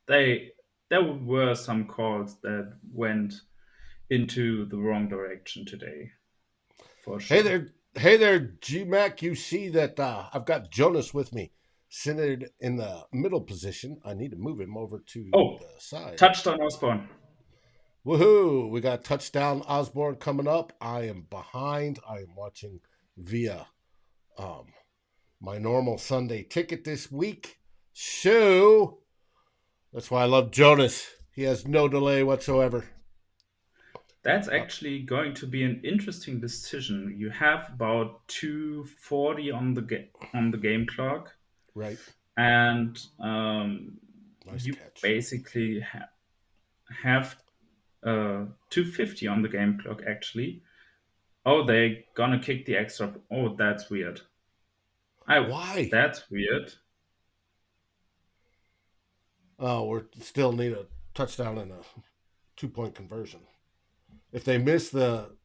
they there were some calls that went into the wrong direction today, for Hey sure. there, hey there, G-Mac. You see that I've got Jonas with me, centered in the middle position. I need to move him over to Oh, the side. touchdown Osborne. Woohoo! We got touchdown Osborne coming up. I am behind. I am watching via um, my normal Sunday ticket this week. So that's why I love Jonas. He has no delay whatsoever. That's Uh, actually going to be an interesting decision. You have about 2:40 on on the game clock, right. and Nice you catch. basically have 2:50 on the game clock actually. Oh, they gonna kick the extra. Oh, that's weird. I Why? That's weird. Oh, we still need a touchdown and a 2 point conversion. If they miss the,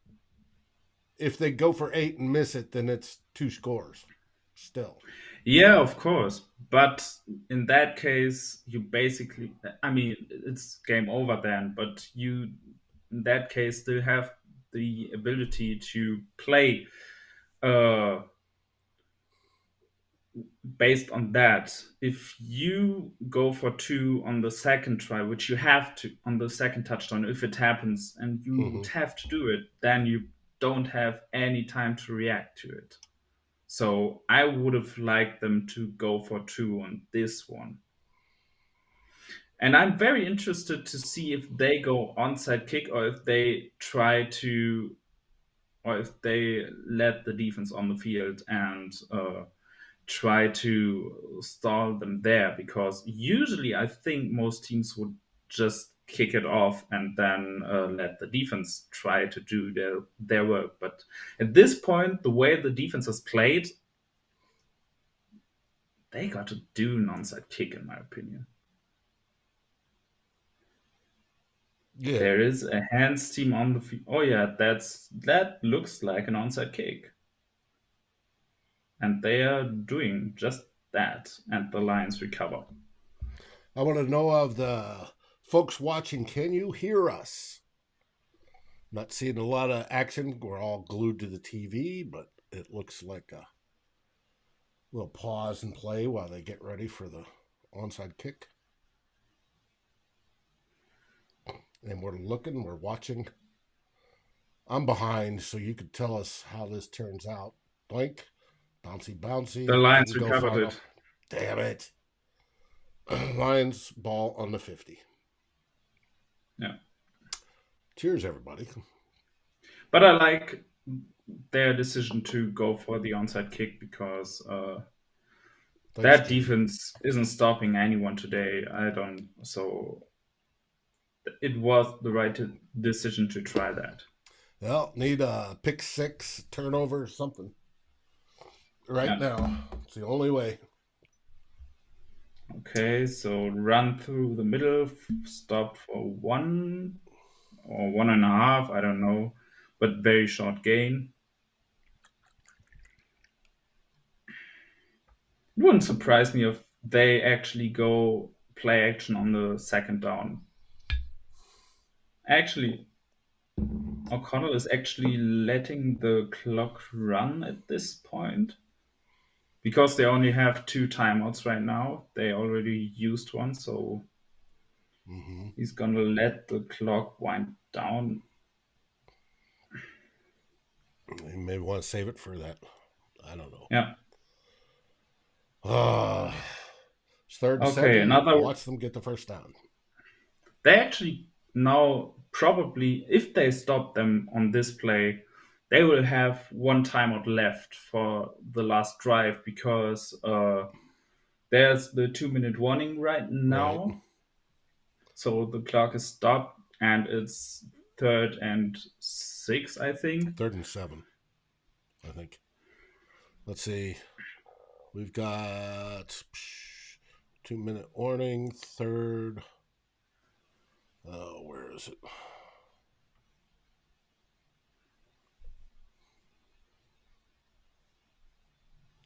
if they go for eight and miss it, then it's two scores. Still, Yeah, of course. But in that case, you basically, I mean, it's game over then, but you, in that case, still have the ability to play uh, based on that. If you go for two on the second try, which you have to on the second touchdown, if it happens and you would mm-hmm. have to do it, then you don't have any time to react to it. So I would have liked them to go for two on this one. And I'm very interested to see if they go onside kick or if they try to, or if they let the defense on the field and try to stall them there. Because usually I think most teams would just kick it off and then let the defense try to do their work. But at this point, the way the defense has played, they got to do an onside kick, in my opinion. Yeah. There is a hands team on the field. Oh yeah, that looks like an onside kick, and they are doing just that, and the Lions recover. I want to know of the folks watching. Can you hear us? Not seeing a lot of action. We're all glued to the TV, but it looks like a little pause and play while they get ready for the onside kick. And we're looking, we're watching. I'm behind, so you could tell us how this turns out. Blank, bouncy, The bouncy. Lions Didn't go recovered far enough. it. Damn it. Lions ball on the 50. Yeah, Cheers, everybody. but I like their decision to go for the onside kick because Thanks, that Jamie. defense isn't stopping anyone today. I don't. So it was the right decision to try that. Well, need a pick six, turnover, something. Right Yeah. now. It's the only way. Okay, so run through the middle, stop for one or one and a half, I don't know, but very short gain. It wouldn't surprise me if they actually go play action on the second down. Actually, O'Connell is actually letting the clock run at this point because they only have two timeouts right now. They already used one, so Mm-hmm. he's gonna let the clock wind down. You may want to save it for that. I don't know. Yeah. Uh, it's third and Okay, seven. another. Watch them get the first down. They actually now probably, if they stop them on this play, they will have one timeout left for the last drive because there's the 2 minute warning right Right. now. So the clock is stopped and it's third and six, I think. Third and seven, I think. Let's see. We've got 2 minute warning. Third. Oh, where is it?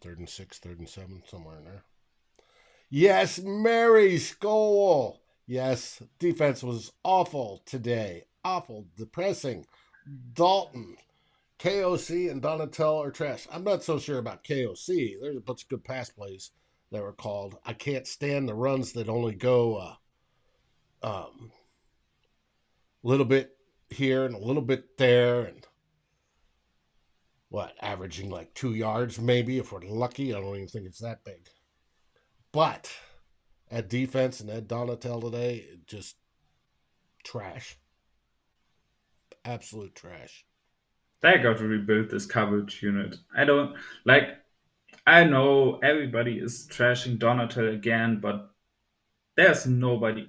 Third and six, third and seven, somewhere in there. Yes, Mary Scowell. Yes, defense was awful today. Awful, depressing. Dalton, KOC, and Donatel are trash. I'm not so sure about KOC. There's a bunch of good pass plays that were called. I can't stand the runs that only go a little bit here and a little bit there, and averaging like 2 yards maybe if we're lucky. I don't even think it's that big. But at defense and at Donatel today, just trash. Absolute trash. They got to rebuild this coverage unit. I don't like. I know everybody is trashing Donatel again, but there's nobody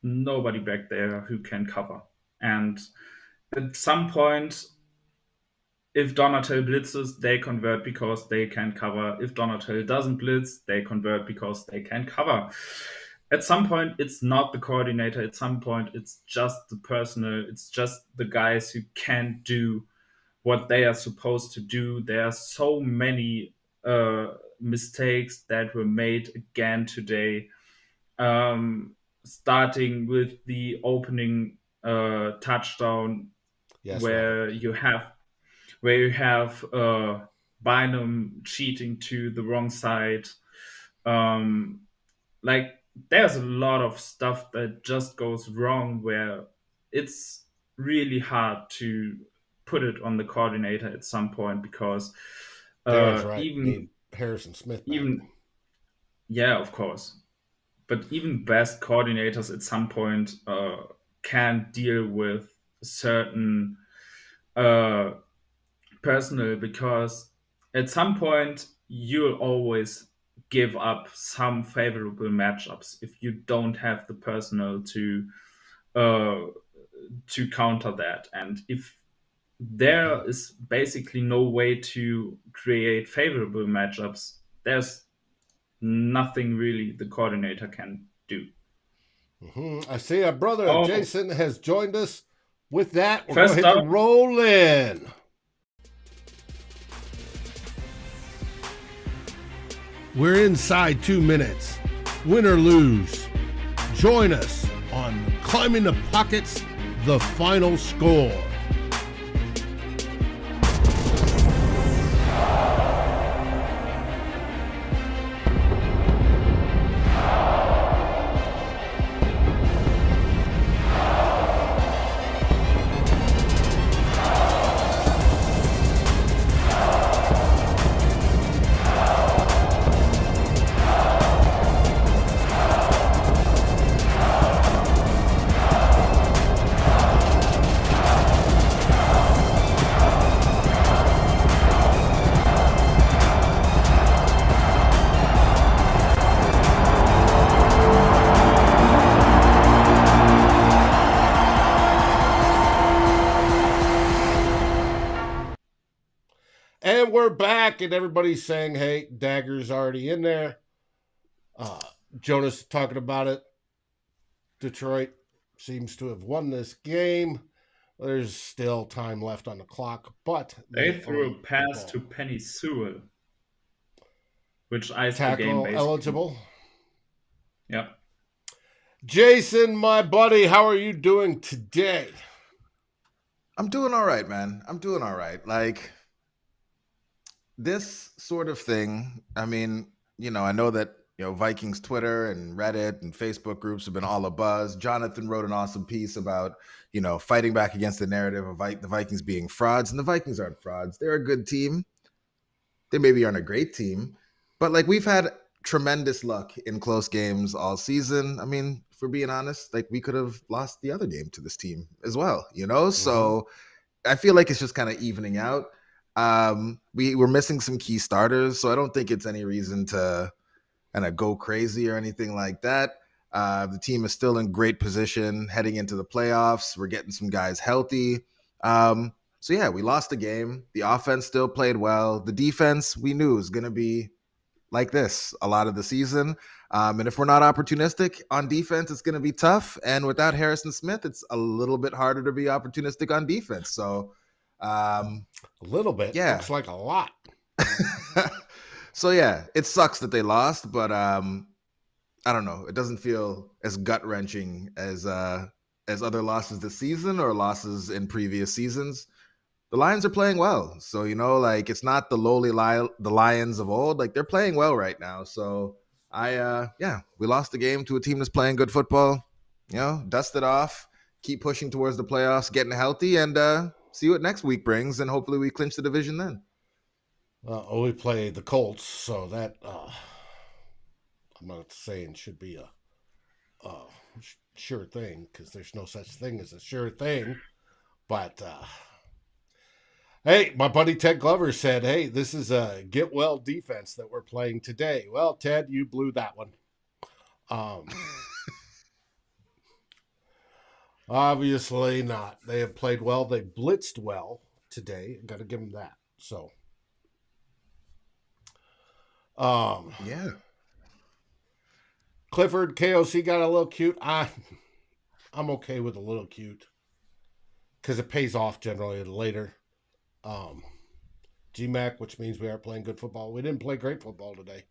back there who can cover. And at some point, if Donatel blitzes, they convert because they can cover. If Donatel doesn't blitz, they convert because they can cover. At some point, it's not the coordinator. At some point, it's just the personnel. It's just the guys who can't do what they are supposed to do. There are so many mistakes that were made again today, starting with the opening touchdown Yes, Robert. where you have Bynum cheating to the wrong side. Um, like there's a lot of stuff that just goes wrong where it's really hard to put it on the coordinator at some point because Darren's right. even Need Harrison Smith back. even yeah, of course, but even best coordinators at some point can't deal with certain uh, personal because at some point you'll always give up some favorable matchups if you don't have the personnel uh, to counter that. And if Mm-hmm. there is basically no way to create favorable matchups, there's nothing really the coordinator can do. Mm-hmm. I see our brother Oh, Jason has joined us. With that, we're going to first hit the up, roll in. We're inside 2 minutes. Win or lose. Join us on Climbing the Pockets, the final score. And we're back, and everybody's saying, hey, Dagger's already in there. Uh, Jonas talking about it. Detroit seems to have won this game. There's still time left on the clock, but they they threw a own the pass to ball. Penny Sewell, which iced the game Tackle basically. eligible. Yeah. Jason, my buddy, how are you doing today? I'm doing all right, man. I'm doing all right. Like this sort of thing. I mean, I know that Vikings Twitter and Reddit and Facebook groups have been all abuzz. Jonathan wrote an awesome piece about fighting back against the narrative of the Vikings being frauds, and the Vikings aren't frauds. They're a good team. They maybe aren't a great team, but like we've had tremendous luck in close games all season. I mean, if we're being honest, like we could have lost the other game to this team as well. Mm-hmm. So I feel like it's just kind of evening out. We were missing some key starters, so I don't think it's any reason to kind of go crazy or anything like that. The team is still in great position heading into the playoffs. We're getting some guys healthy. So yeah, we lost the game. The offense still played well. The defense we knew was going to be like this a lot of the season. And if we're not opportunistic on defense, it's going to be tough. And without Harrison Smith, it's a little bit harder to be opportunistic on defense. So, A little bit. yeah. Looks like a lot. So, yeah, it sucks that they lost. But I don't know. It doesn't feel as gut wrenching as other losses this season or losses in previous seasons. The Lions are playing well, so like it's not the the Lions of old. Like they're playing well right now. So we lost the game to a team that's playing good football. Dust it off, keep pushing towards the playoffs, getting healthy, and see what next week brings, and hopefully we clinch the division then. We play the Colts, so that I'm not saying should be a sure thing because there's no such thing as a sure thing. But hey, my buddy Ted Glover said, "Hey, this is a get well defense that we're playing today." Well, Ted, you blew that one. Obviously not. They have played well. They blitzed well today. Got to give them that. So, yeah. Clifford KOC got a little cute. I'm okay with a little cute because it pays off generally later. GMAC, which means we are playing good football. We didn't play great football today.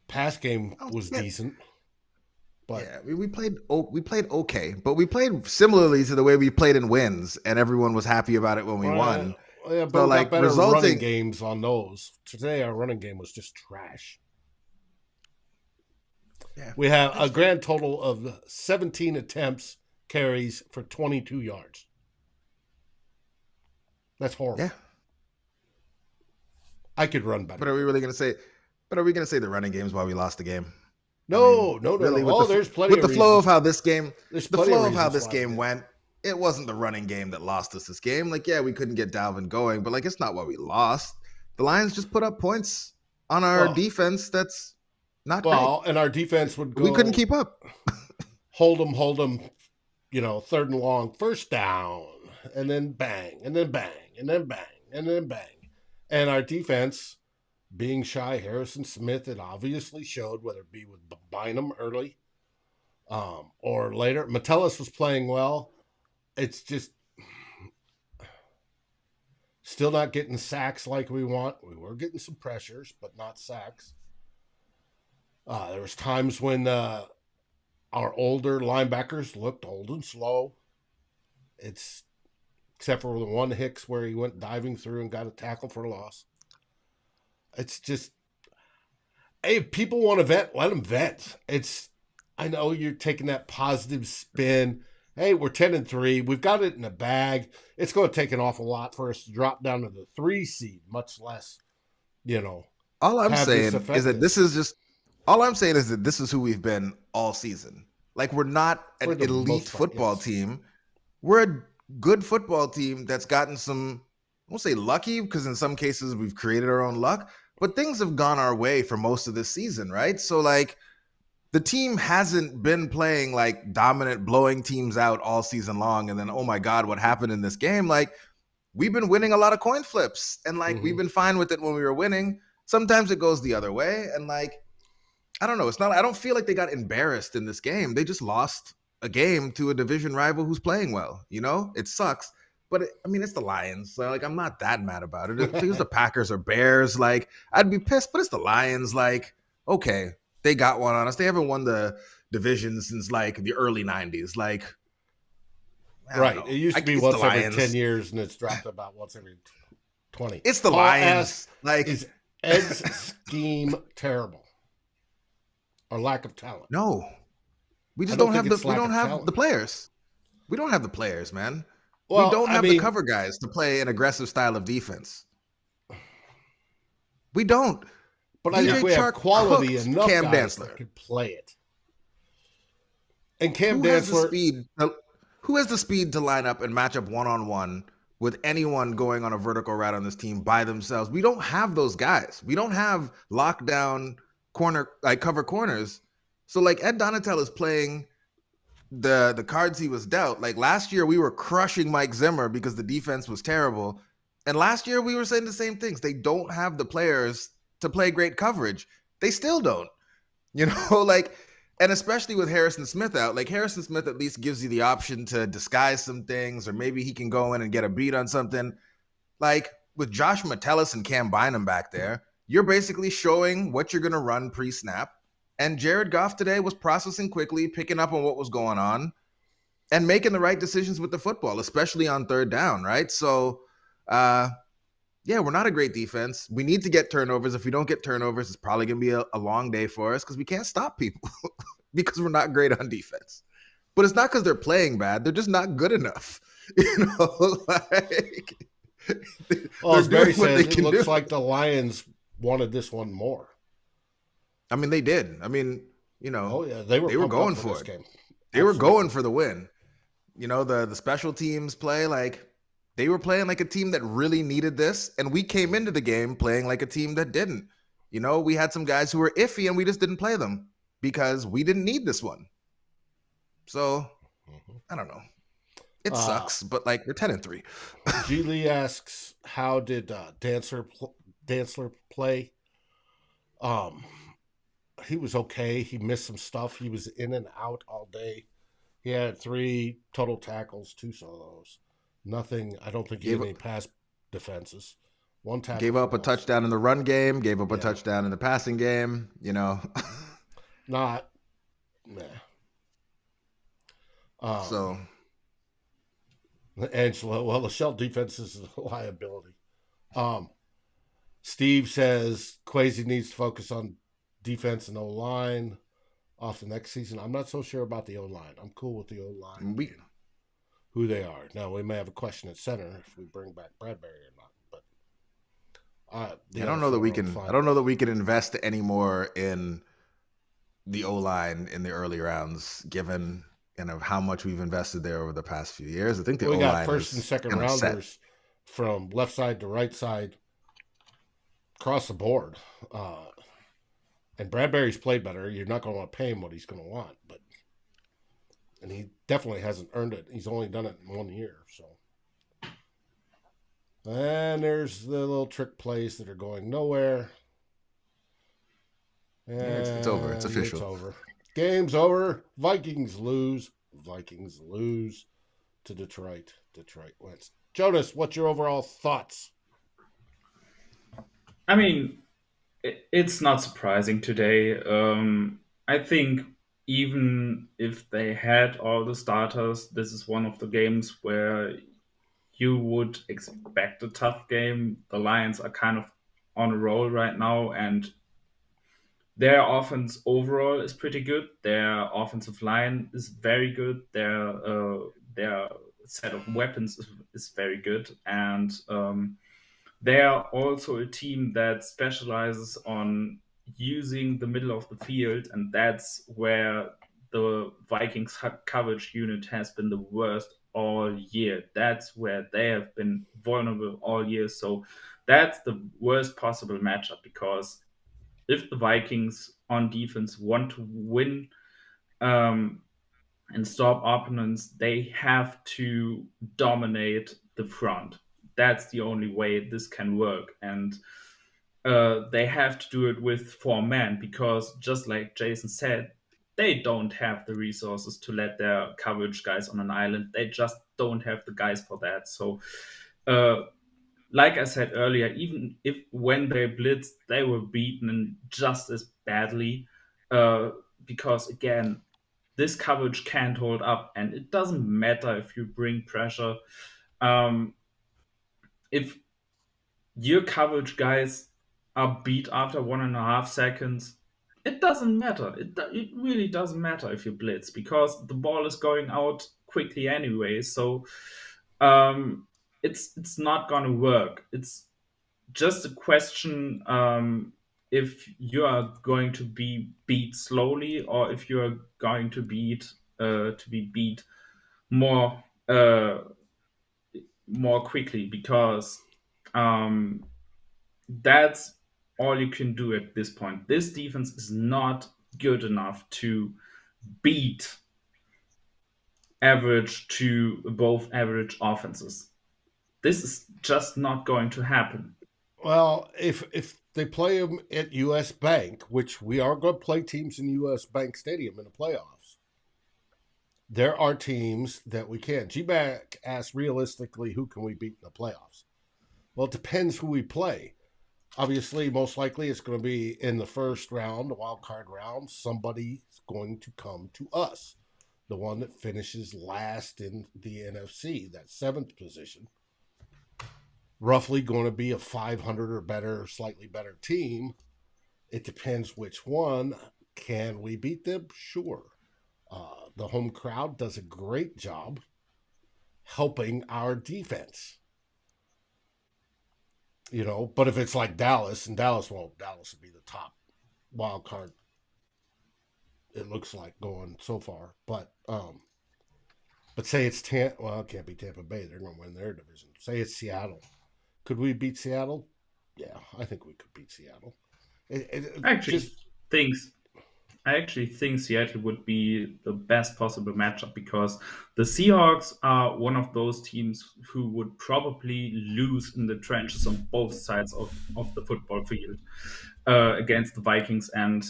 Pass game was decent. But yeah, we played okay, but we played similarly to the way we played in wins, and everyone was happy about it when we won. Yeah, but so, we got better running games on those. Today, our running game was just trash. Yeah, we have a grand total of 17 attempts, carries for 22 yards. That's horrible. Yeah, I could run better. But are we really going to say? But are we going to say the running game's why we lost the game? No. Really, there's plenty with the flow of how this game, went. It wasn't the running game that lost us this game. Like, yeah, we couldn't get Dalvin going, but like, it's not why we lost. The Lions just put up points on our defense. That's not great. And our defense would go. We couldn't keep up. hold them. Third and long, first down, and then bang, and then bang, and then bang, and then bang, and our defense. Being shy, Harrison Smith, it obviously showed, whether it be with Bynum early or later. Metellus was playing well. It's just still not getting sacks like we want. We were getting some pressures, but not sacks. There was times when our older linebackers looked old and slow. It's except for the one Hicks where he went diving through and got a tackle for a loss. It's just, hey, if people want to vent, let them vent. I know you're taking that positive spin. Hey, we're 10-3. We've got it in the bag. It's going to take an awful lot for us to drop down to the 3 seed, much less, All I'm saying is that this is who we've been all season. Like, we're not an elite football team. We're a good football team that's gotten some, I won't say lucky, because in some cases we've created our own luck, but things have gone our way for most of this season, right? So, like, the team hasn't been playing, like, dominant, blowing teams out all season long, and then, oh, my God, what happened in this game? Like, we've been winning a lot of coin flips, and, like, we've been fine with it when we were winning. Sometimes it goes the other way, and, like, I don't know. I don't feel like they got embarrassed in this game. They just lost a game to a division rival who's playing well, It sucks. But it's the Lions. So, like, I'm not that mad about it. If it was the Packers or Bears, like, I'd be pissed. But it's the Lions. Like, okay, they got one on us. They haven't won the division since, like, the early 90s. Like, right. It used to be once every 10 years, and it's dropped about once every 20. It's the Lions. Like, is Ed's scheme terrible? Or lack of talent? No. We just don't have the players. We don't have the players, man. Well, we don't have the cover guys to play an aggressive style of defense. We don't. But I think we have quality enough guys that could play it. And Cam Dantzler. Who has the speed to line up and match up one-on-one with anyone going on a vertical route on this team by themselves? We don't have those guys. We don't have lockdown cover corners. So, like, Ed Donatel is playing the cards he was dealt. Like, last year we were crushing Mike Zimmer because the defense was terrible, and last year we were saying the same things. They don't have the players to play great coverage. They still don't, like, and especially with Harrison Smith out. Like, Harrison Smith at least gives you the option to disguise some things, or maybe he can go in and get a beat on something. Like, with Josh Metellus and Cam Bynum back there, you're basically showing what you're going to run pre-snap, And Jared Goff today was processing quickly, picking up on what was going on, and making the right decisions with the football, especially on third down, right? So, yeah, we're not a great defense. We need to get turnovers. If we don't get turnovers, it's probably going to be a long day for us because we can't stop people because we're not great on defense. But it's not because they're playing bad. They're just not good enough. Like, Well, they're as Barry doing what they says, it can do. looks like the Lions wanted this one more. I mean, they did. I mean, Oh yeah, they were they were pumped up going for for this it. game. They were Absolutely. going for the win. The special teams play, like, they were playing like a team that really needed this, and we came into the game playing like a team that didn't. We had some guys who were iffy, and we just didn't play them because we didn't need this one. So, I don't know. It sucks, but like, we're 10-3. G Lee asks, "How did Dantzler play?" He was okay. He missed some stuff. He was in and out all day. He had 3 total tackles, 2 solos. Nothing. I don't think he had any pass defenses. 1 tackle. Gave up a touchdown in the run game. Gave up a Yeah. touchdown in the passing game. Not. Nah. So Angela, well, the Shell defense is a liability. Steve says Kwesi needs to focus on defense and O-line off the next season. I'm not so sure about the O-line. I'm cool with the O-line, who they are. Now, we may have a question at center if we bring back Bradbury or not. But I don't know that we can. I don't know that we can invest any more in the O-line in the early rounds, given how much we've invested there over the past few years. I think the O-line got first and second rounders set from left side to right side across the board. And Bradbury's played better. You're not going to want to pay him what he's going to want, and he definitely hasn't earned it. He's only done it in 1 year, so. And there's the little trick plays that are going nowhere. And it's over. It's official. It's over. Game's over. Vikings lose. Vikings lose to Detroit. Detroit wins. Jonas, what's your overall thoughts? I mean, it's not surprising today. I think even if they had all the starters, this is one of the games where you would expect a tough game. The Lions are kind of on a roll right now, and their offense overall is pretty good. Their offensive line is very good. Their set of weapons is very good, and they are also a team that specializes on using the middle of the field, and that's where the Vikings coverage unit has been the worst all year. That's where they have been vulnerable all year. So that's the worst possible matchup, because if the Vikings on defense want to win and stop opponents, they have to dominate the front. That's the only way this can work. And they have to do it with 4 men, because just like Jason said, they don't have the resources to let their coverage guys on an island. They just don't have the guys for that. So, like I said earlier, even if when they blitzed, they were beaten just as badly, because again, this coverage can't hold up, and it doesn't matter if you bring pressure. If your coverage guys are beat after 1.5 seconds, it doesn't matter. It really doesn't matter if you blitz, because the ball is going out quickly anyway. So it's not gonna work. It's just a question if you are going to be beat slowly, or if you are going to be beat more more quickly, because that's all you can do at this point. This defense is not good enough to beat average to above average offenses. This is just not going to happen. Well, if they play them at U.S. Bank, which we are going to play teams in U.S. Bank Stadium in the playoffs, there are teams that we can. G-Back asked realistically, who can we beat in the playoffs? Well, it depends who we play. Obviously, most likely it's going to be in the first round, the wild card round. Somebody's going to come to us. The one that finishes last in the NFC, that seventh position, roughly going to be a 500 or better, slightly better team. It depends which one. Can we beat them? Sure. The home crowd does a great job helping our defense. But if it's like Dallas, and Dallas would be the top wild card. It looks like going so far, but say it's well, it can't be Tampa Bay. They're going to win their division. Say it's Seattle. Could we beat Seattle? Yeah, I think we could beat Seattle. I actually Just think I actually think Seattle would be the best possible matchup because the Seahawks are one of those teams who would probably lose in the trenches on both sides of the football field against the Vikings. And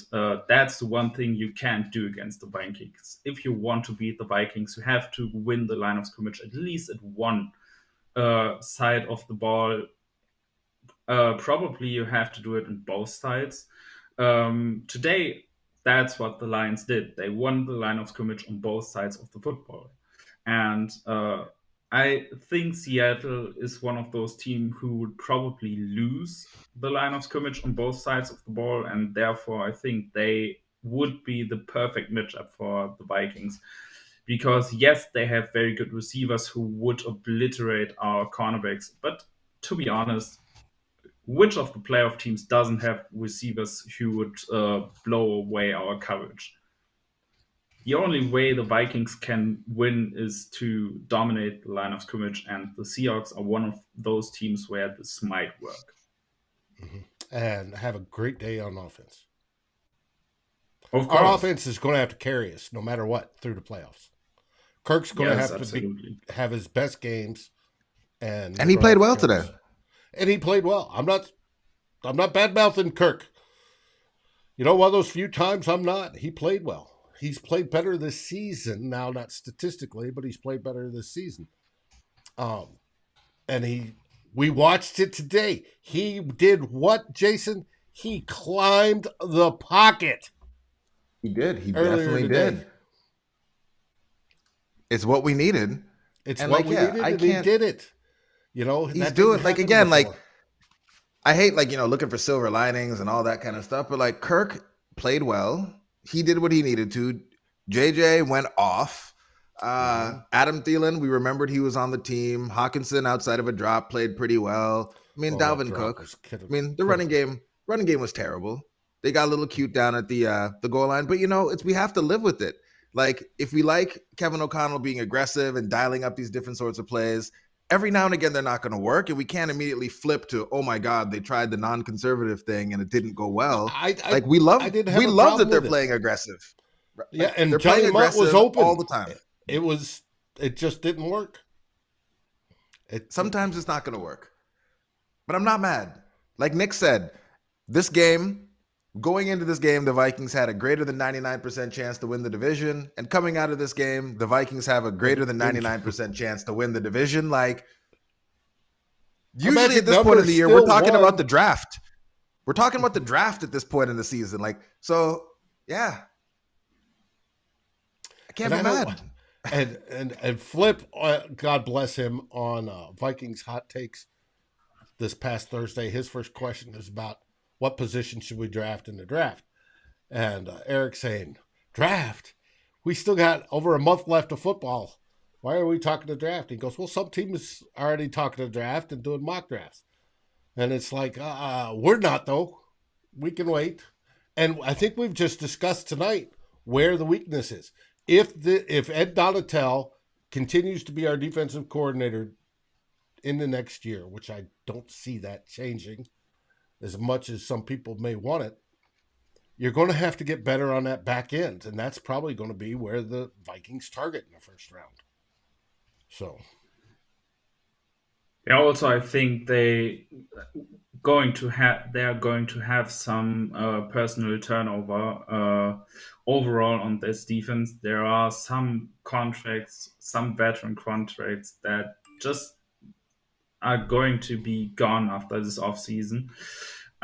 that's the one thing you can't do against the Vikings. If you want to beat the Vikings, you have to win the line of scrimmage at least at one side of the ball. Probably you have to do it on both sides. Today, that's what the Lions did. They won the line of scrimmage on both sides of the football. And I think Seattle is one of those teams who would probably lose the line of scrimmage on both sides of the ball. And therefore, I think they would be the perfect matchup for the Vikings. Because, yes, they have very good receivers who would obliterate our cornerbacks. But to be honest, which of the playoff teams doesn't have receivers who would blow away our coverage? The only way the Vikings can win is to dominate the line of scrimmage, and the Seahawks are one of those teams where this might work. and have a great day on offense. Of Our course. offense is going to have to carry us no matter what through the playoffs. Kirk's going to Yes, have absolutely. have his best games, and And he played well today. And he played well. I'm not bad mouthing Kirk. One of those few times I'm not. He played well. He's played better this season. Now, not statistically, but he's played better this season. And we watched it today. He did what, Jason? He climbed the pocket. He did. He Earlier definitely today. did. It's what we needed. It's And, what like, we yeah, needed, I and he can't- did it. He's that doing, didn't like, happen again, like, before. I hate, like, looking for silver linings and all that kind of stuff, but, like, Kirk played well. He did what he needed to. JJ went off. Adam Thielen, we remembered he was on the team. Hawkinson, outside of a drop, played pretty well. I mean, That Dalvin drop Cook. was I mean, the running game was terrible. They got a little cute down at the goal line, but we have to live with it. Like, if we like Kevin O'Connell being aggressive and dialing up these different sorts of plays, every now and again they're not going to work, and we can't immediately flip to, oh my God, they tried the non-conservative thing and it didn't go well. We love didn't have a that problem they're with it. playing aggressive. Yeah, Like, and they're Johnny playing Mutt was aggressive open all the time. It just didn't work. Sometimes it's not going to work, but I'm not mad. Like Nick said, going into this game, the Vikings had a greater than 99% chance to win the division. And coming out of this game, the Vikings have a greater than 99% chance to win the division. Like, usually at this point in the year, we're talking about the draft. We're talking about the draft at this point in the season. Like, so, yeah. I can't be mad. And Flip, God bless him, on Vikings Hot Takes this past Thursday, his first question is about what position should we draft in the draft. And Eric saying, draft? We still got over a month left of football. Why are we talking to draft? He goes, well, some teams are already talking to draft and doing mock drafts. And it's like, we're not, though. We can wait. And I think we've just discussed tonight where the weakness is. If Ed Donatel continues to be our defensive coordinator in the next year, which I don't see that changing as much as some people may want it, you're going to have to get better on that back end. And that's probably going to be where the Vikings target in the first round. So. Yeah, also, I think they are going to have some personal turnover overall on this defense. There are some contracts, some veteran contracts that just are going to be gone after this offseason.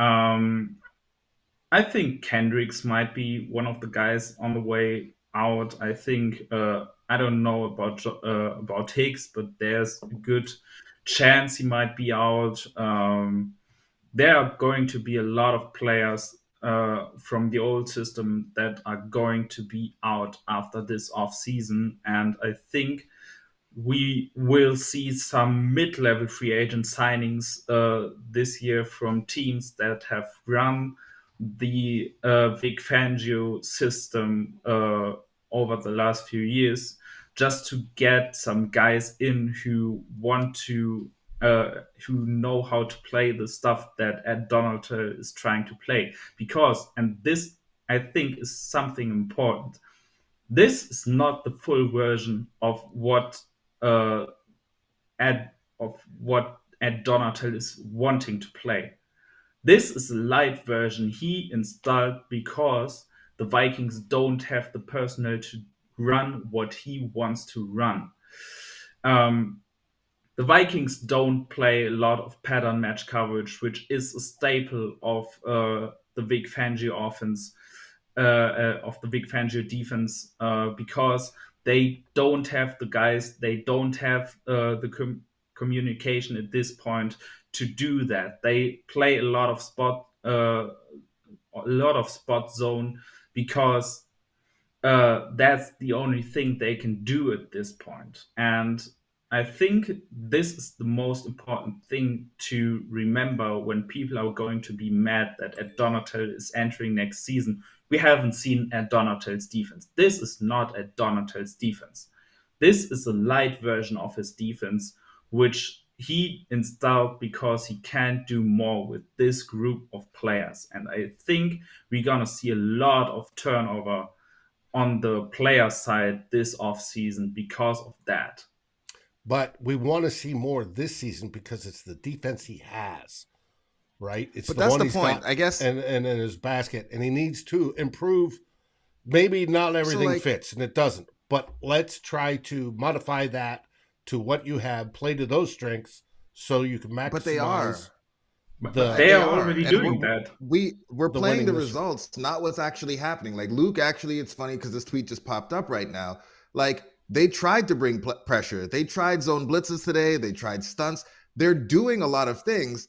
Um, I think Kendricks might be one of the guys on the way out. I think I don't know about Hicks, but there's a good chance he might be out. There are going to be a lot of players from the old system that are going to be out after this off season, and I think we will see some mid-level free agent signings this year from teams that have run the Vic Fangio system over the last few years, just to get some guys in who want to, who know how to play the stuff that Ed Donatel is trying to play. Because, and this I think is something important, this is not the full version uh, of what Ed Donatel is wanting to play. This is a light version he installed because the Vikings don't have the personnel to run what he wants to run. Um, the Vikings don't play a lot of pattern match coverage, which is a staple of the Vic Fangio offense, of the Vic Fangio defense, because they don't have the guys, they don't have communication at this point to do that. They play a lot of spot zone because that's the only thing they can do at this point. And I think this is the most important thing to remember when people are going to be mad that Ed Donatel is entering next season. We haven't seen Ed Donatel's defense. This is not Ed Donatel's defense. This is a light version of his defense, which he installed because he can't do more with this group of players. And I think we're going to see a lot of turnover on the player side this offseason because of that. But we want to see more this season because it's the defense he has, right? It's But the that's one the he's point, got I guess. and in his basket, and he needs to improve. Maybe not So everything like, fits, and it doesn't. But let's try to modify that to what you have, play to those strengths, so you can but they are. maximize But the they They are are, already and doing that. we're the playing the winning this. results, not what's actually happening. Like Luke, actually, it's funny because this tweet just popped up right now. Like they tried to bring pressure. They tried zone blitzes today. They tried stunts. They're doing a lot of things.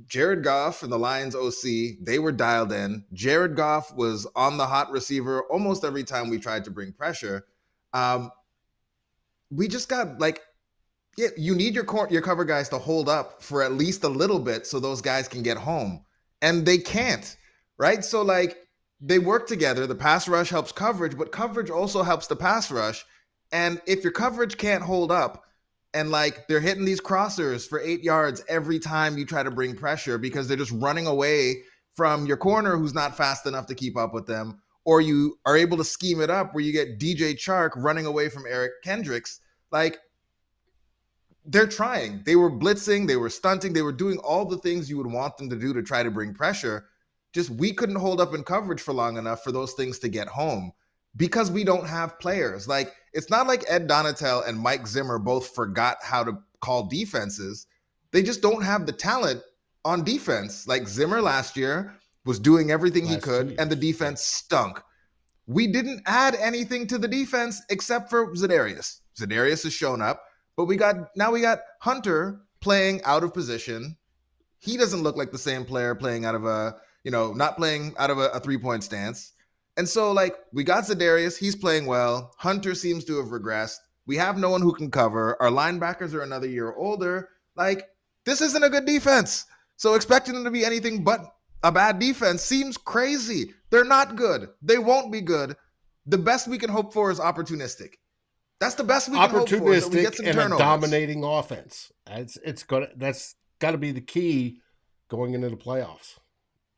Jared Goff and the Lions OC, they were dialed in. Jared Goff was on the hot receiver almost every time we tried to bring pressure. Um, we just got like, yeah, you need your cover guys to hold up for at least a little bit so those guys can get home, and they can't, right? So like they work together. The pass rush helps coverage, but coverage also helps the pass rush. And if your coverage can't hold up, and like they're hitting these crossers for 8 yards every time you try to bring pressure because they're just running away from your corner who's not fast enough to keep up with them, or you are able to scheme it up where you get DJ Chark running away from Eric Kendricks, like they're trying. They were blitzing, they were stunting, they were doing all the things you would want them to do to try to bring pressure. Just we couldn't hold up in coverage for long enough for those things to get home because we don't have players. Like it's not like Ed Donatel and Mike Zimmer both forgot how to call defenses. They just don't have the talent on defense. Like Zimmer last year was doing everything he Last could, 2 years, and the defense stunk. We didn't add anything to the defense except for Za'Darius. Za'Darius has shown up, but we got Hunter playing out of position. He doesn't look like the same player playing out of not playing out of a 3-point stance. And so like we got Za'Darius, he's playing well. Hunter seems to have regressed. We have no one who can cover. Our linebackers are another year older. Like this isn't a good defense. So expecting them to be anything but a bad defense seems crazy. They're not good. They won't be good. The best we can hope for is opportunistic. That's the best we can hope for, is that we get Opportunistic some and a turnovers. dominating offense. That's got to be the key going into the playoffs.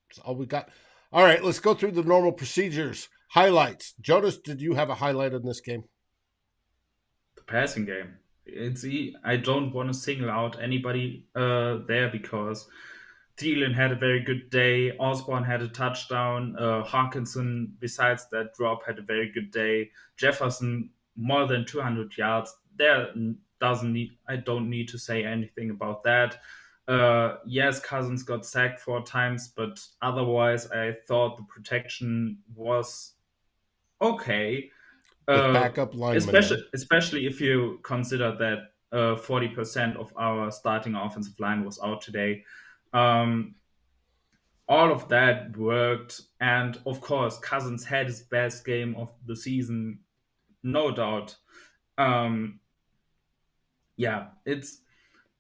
That's all we got. All right, let's go through the normal procedures. Highlights. Jonas, did you have a highlight in this game? The passing game. I don't want to single out anybody there because Thielen had a very good day. Osborne had a touchdown. Hawkinson, besides that drop, had a very good day. Jefferson, more than 200 yards. There doesn't need. I don't need to say anything about that. Yes, Cousins got sacked 4 times, but otherwise, I thought the protection was okay. with Uh, backup linemen especially then. especially if you consider that 40% of our starting offensive line was out today. Um, all of that worked, and of course, Cousins had his best game of the season, no doubt. Um, yeah, it's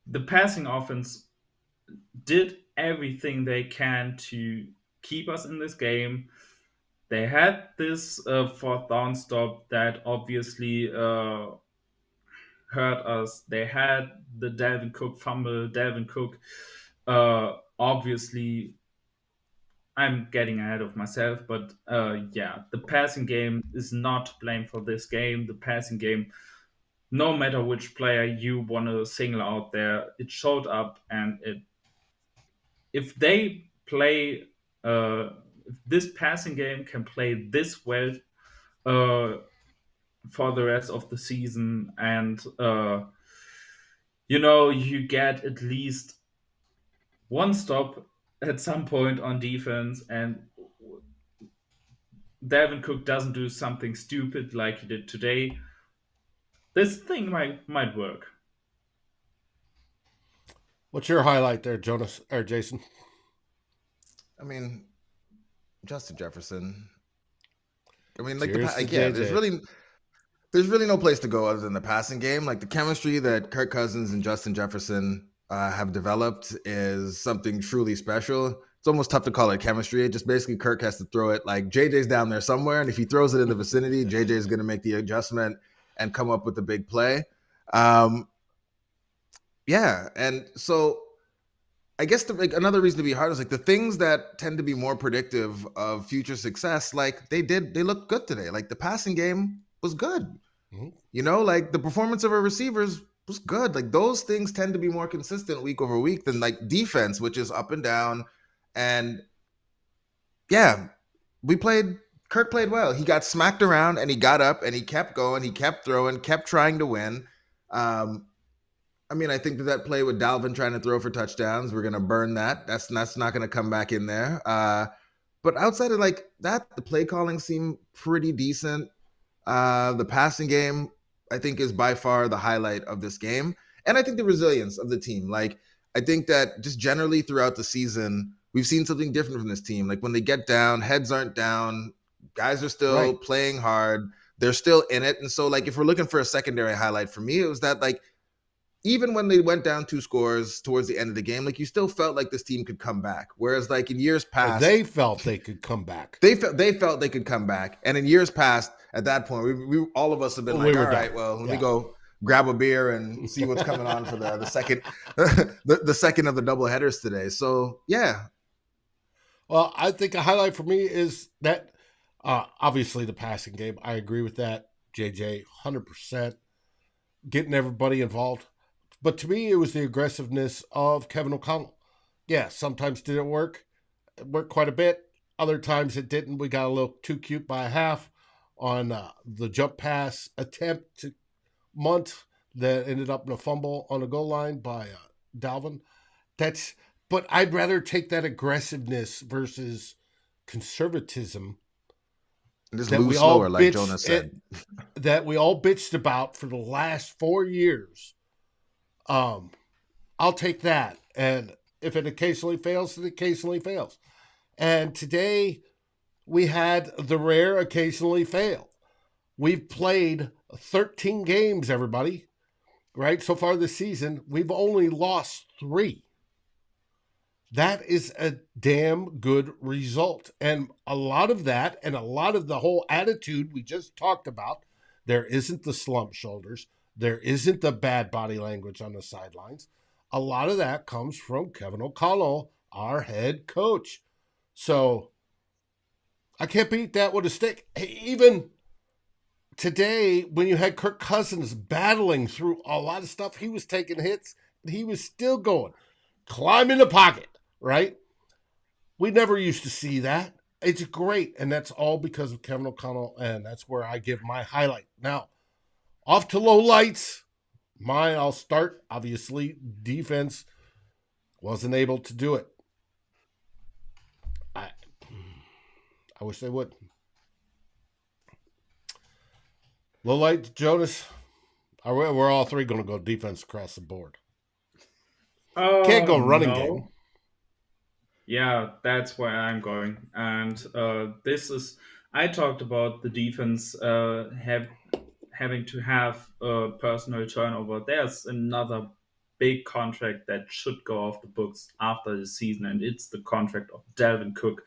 the passing offense did everything they can to keep us in this game. They had this fourth down stop that obviously hurt us. They had the Dalvin Cook fumble. Dalvin Cook, obviously, I'm getting ahead of myself, but yeah, the passing game is not to blame for this game. The passing game, no matter which player you want to single out there, it showed up, and it if they play, if this passing game can play this well uh, for the rest of the season, and you get at least one stop at some point on defense, and Dalvin Cook doesn't do something stupid like he did today, this thing might work. What's your highlight there, Jonas or Jason? I mean, Justin Jefferson. I mean, like Cheers to yeah, JJ. there's really no place to go other than the passing game. Like the chemistry that Kirk Cousins and Justin Jefferson have developed is something truly special. It's almost tough to call it chemistry. It just basically Kirk has to throw it like JJ's down there somewhere, and if he throws it in the vicinity, JJ's going to make the adjustment and come up with the big play. Um, yeah, and so I guess another reason to be hard is like the things that tend to be more predictive of future success. Like they look good today. Like the passing game was good. Mhm. Like the performance of our receivers was good. Like those things tend to be more consistent week over week than like defense, which is up and down. And yeah, we played. Kirk played well. He got smacked around and he got up and he kept going. He kept throwing, kept trying to win. Um, I mean, I think that play with Dalvin trying to throw for touchdowns, we're gonna burn that. That's not gonna come back in there. But outside of like that, the play calling seemed pretty decent. The passing game, I think, is by far the highlight of this game. And I think the resilience of the team. Like, I think that just generally throughout the season, we've seen something different from this team. Like, when they get down, heads aren't down, guys are still Right. playing hard, they're still in it. And so, like, if we're looking for a secondary highlight for me, it was that, like, even when they went down 2 scores towards the end of the game, like, you still felt like this team could come back. Whereas, like, in years Oh, past, they felt they could come back. they felt they could come back, and in years past, at that point, we all of us have been We like, were all right, done. well, let me Yeah. go grab a beer and see what's coming on for the second, the second of the double headers today. So yeah, Well, I think a highlight for me is that obviously the passing game. I agree with that, JJ, 100%. Getting everybody involved. But to me, it was the aggressiveness of Kevin O'Connell. Yeah, sometimes did it work? It worked quite a bit. Other times it didn't. We got a little too cute by a half on the jump pass attempt to Munt that ended up in a fumble on the goal line by Dalvin. That's, but I'd rather take that aggressiveness versus conservatism just that lose we slower, all like Jonas said. that we all bitched about for the last 4 years. I'll take that, and if it occasionally fails, it occasionally fails. And today we had the rare occasionally fail. We've played 13 games, everybody, right? So far this season, we've only lost 3. That is a damn good result. And a lot of that, and a lot of the whole attitude we just talked about, there isn't the slump shoulders, there isn't the bad body language on the sidelines. A lot of that comes from Kevin O'Connell, our head coach. So I can't beat that with a stick. Even today, when you had Kirk Cousins battling through a lot of stuff, he was taking hits, he was still going, climbing the pocket, right? We never used to see that. It's great, and that's all because of Kevin O'Connell, and that's where I give my highlight. Now, off to low lights. I'll start, obviously, defense. Wasn't able to do it. I wish they would. Lowlight, Jonas, we're all three going to go defense across the board. Can't go running No. game. Yeah, that's where I'm going. And this is, I talked about the defense having to have a personal turnover. There's another big contract that should go off the books after the season, and it's the contract of Dalvin Cook.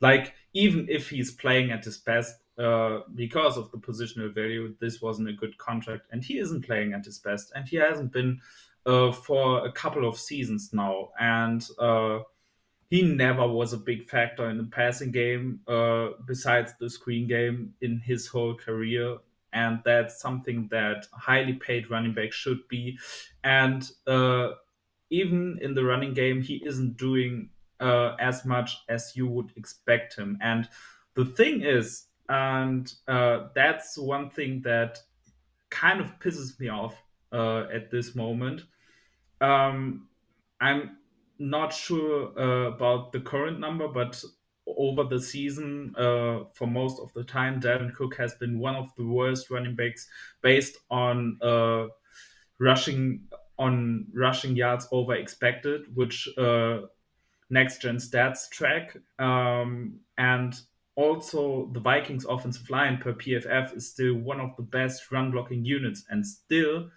Like, even if he's playing at his best, because of the positional value, this wasn't a good contract, and he isn't playing at his best, and he hasn't been for a couple of seasons now. And he never was a big factor in the passing game, besides the screen game in his whole career. And that's something that highly paid running back should be. And even in the running game, he isn't doing as much as you would expect him. And the thing is, and that's one thing that kind of pisses me off at this moment. Um, I'm not sure about the current number, but over the season, for most of the time, Dalvin Cook has been one of the worst running backs based on rushing rushing yards over expected, which next gen stats track, and also the Vikings offensive line per PFF is still one of the best run blocking units, and still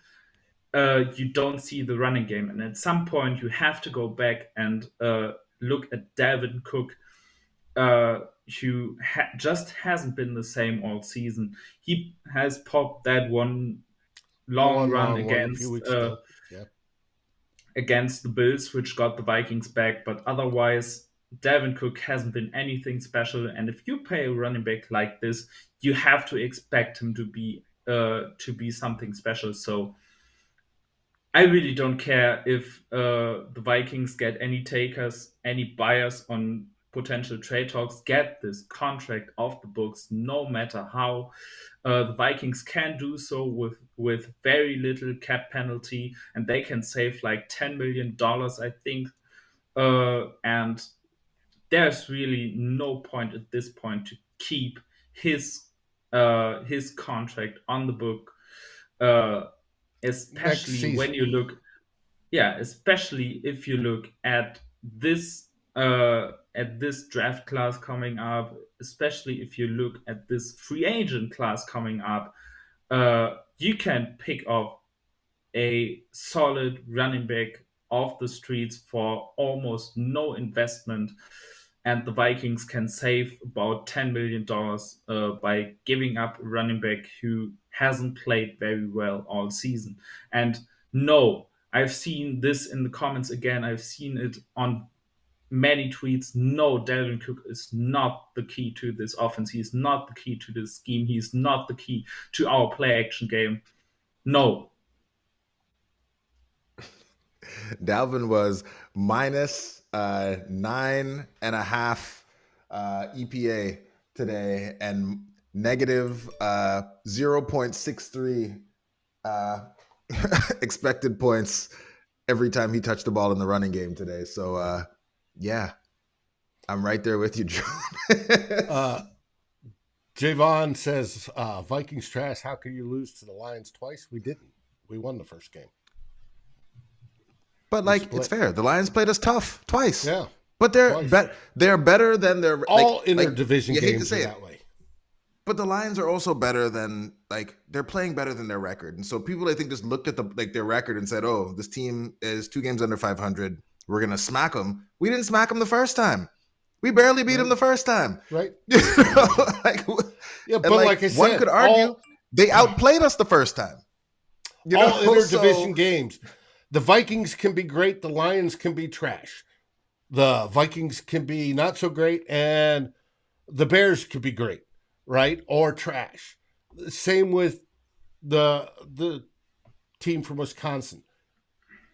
you don't see the running game. And at some point, you have to go back and look at Dalvin Cook, who just hasn't been the same all season. He has popped that one long run One a few weeks ago. Yeah. against the Bills, which got the Vikings back. But otherwise, Dalvin Cook hasn't been anything special. And if you pay a running back like this, you have to expect him to be something special. So I really don't care if the Vikings get any takers, any buyers on potential trade talks. Get this contract off the books, no matter how. The Vikings can do so with very little cap penalty, and they can save like $10 million, I think. And there's really no point at this point to keep his contract on the book, uh, Next especially when season. you look, yeah, especially if you look at this draft class coming up, especially if you look at this free agent class coming up. You can pick up a solid running back off the streets for almost no investment, and the Vikings can save about $10 million by giving up a running back who hasn't played very well all season. And no, I've seen this in the comments again. I've seen it on many tweets. No, Dalvin Cook is not the key to this offense. He's not the key to this scheme. He's not the key to our play action game. No. Dalvin was minus 9.5 EPA today and negative 0.63 expected points every time he touched the ball in the running game today. So, yeah, I'm right there with you, John. Javon says, Vikings trash. How can you lose to the Lions twice? We didn't. We won the first game. But like, it's fair. The Lions played us tough twice. Yeah, but they're better than their all interdivision games are that way. But the Lions are also better than they're playing better than their record. And so people I think just looked at their record and said, "Oh, this team is 2 games under 500. We're gonna smack them." We didn't smack them the first time. We barely beat them the first time. Right. Yeah, but like I said, one could argue they outplayed us the first time. All interdivision games. The Vikings can be great. The Lions can be trash. The Vikings can be not so great, and the Bears could be great, right? Or trash. Same with the team from Wisconsin.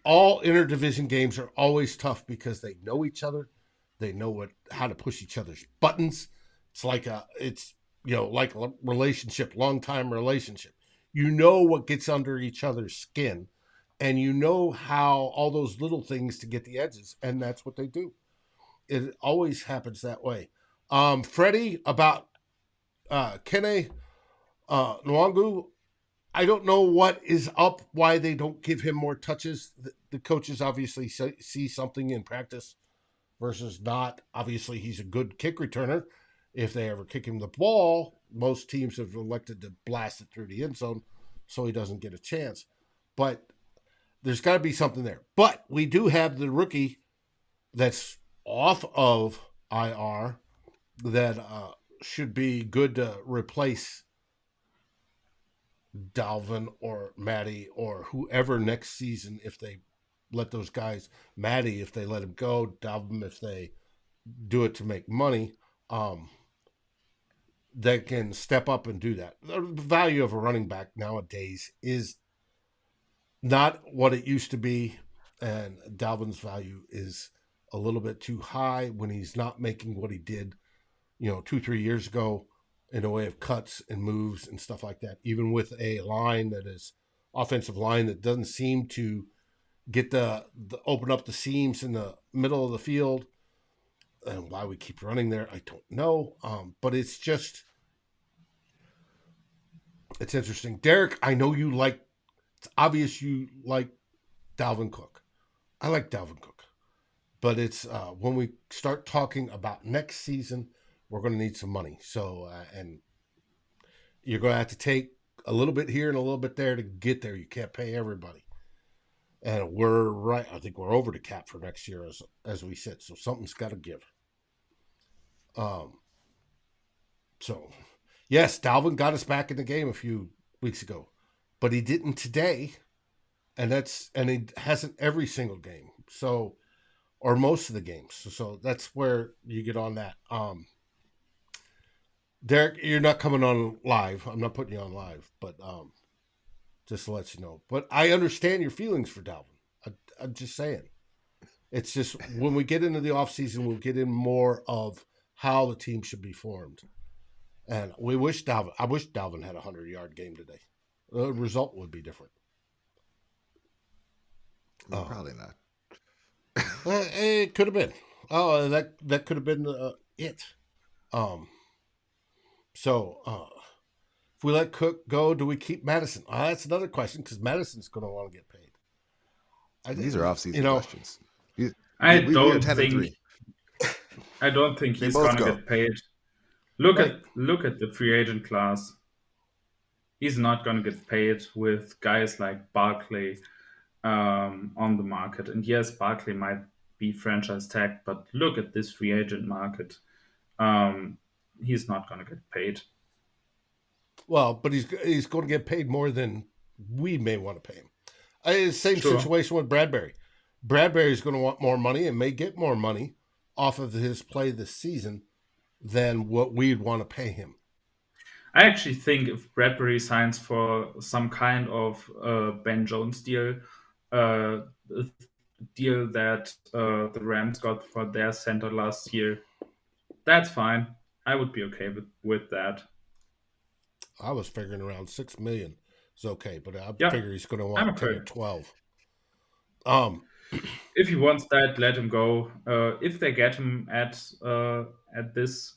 All interdivision games are always tough because they know each other. They know how to push each other's buttons. It's like a relationship, long time relationship. You know what gets under each other's skin. and you know how all those little things to get the edges, and that's what they do. It always happens that way. Freddie, about Kene Nwangu, I don't know what is up, why they don't give him more touches. The coaches obviously see something in practice versus not. Obviously, he's a good kick returner. If they ever kick him the ball, most teams have elected to blast it through the end zone so he doesn't get a chance. But there's got to be something there. But we do have the rookie that's off of IR that should be good to replace Dalvin or Matty or whoever next season if they let those guys, Matty if they let him go, Dalvin if they do it to make money, that can step up and do that. The value of a running back nowadays is not what it used to be, and Dalvin's value is a little bit too high when he's not making what he did, 2-3 years ago in the way of cuts and moves and stuff like that. Even with a line that is offensive line that doesn't seem to get the open up the seams in the middle of the field, and why we keep running there, I don't know. But it's interesting. Derek, I know it's obvious you like Dalvin Cook. I like Dalvin Cook. But it's when we start talking about next season, we're going to need some money. So, and you're going to have to take a little bit here and a little bit there to get there. You can't pay everybody. And we're right. I think we're over the cap for next year as we sit. So something's got to give. So, yes, Dalvin got us back in the game a few weeks ago, but he didn't today, and he hasn't every single game. So, or most of the games. So that's where you get on that. Derek, you're not coming on live. I'm not putting you on live, but just to let you know. But I understand your feelings for Dalvin. I'm just saying. It's just when we get into the offseason, we'll get in more of how the team should be formed. And I wish Dalvin had a 100-yard game today. The result would be different. Probably not. It could have been. Oh, that could have been it. So if we let Cook go, do we keep Madison? That's another question because Madison's going to want to get paid. These are off-season questions. I we are 10-3. I don't think They he's both gonna go. get paid. Look Right. at the free agent class. He's not gonna get paid with guys like Barkley on the market. And yes, Barkley might be franchise tag, but look at this free agent market. He's not gonna get paid. Well, but he's going to get paid more than we may want to pay him. Same Sure. situation with Bradbury. Bradbury's going to want more money and may get more money off of his play this season than what we'd want to pay him. I actually think if Bradbury signs for some kind of Ben Jones deal, the deal that the Rams got for their center last year, that's fine. I would be okay with that. I was figuring around $6 million is okay, but I Yeah, figure he's going to I'm want 10 okay. or 12. If he wants that, let him go. If they get him at this,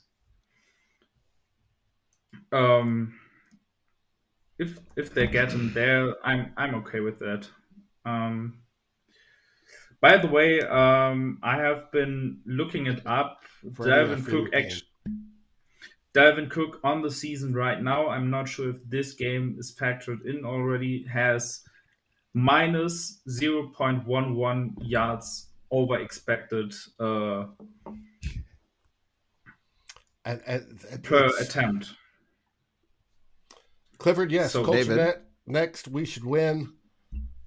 if they get him there, I'm okay with that. Um, by the way, I have been looking it up. Freddie, I feel your pain. Actually, Dalvin Cook on the season right now. I'm not sure if this game is factored in already. Has minus 0.11 yards over expected per attempt. Clifford, yes. So, Culture David. Net, next, we should win.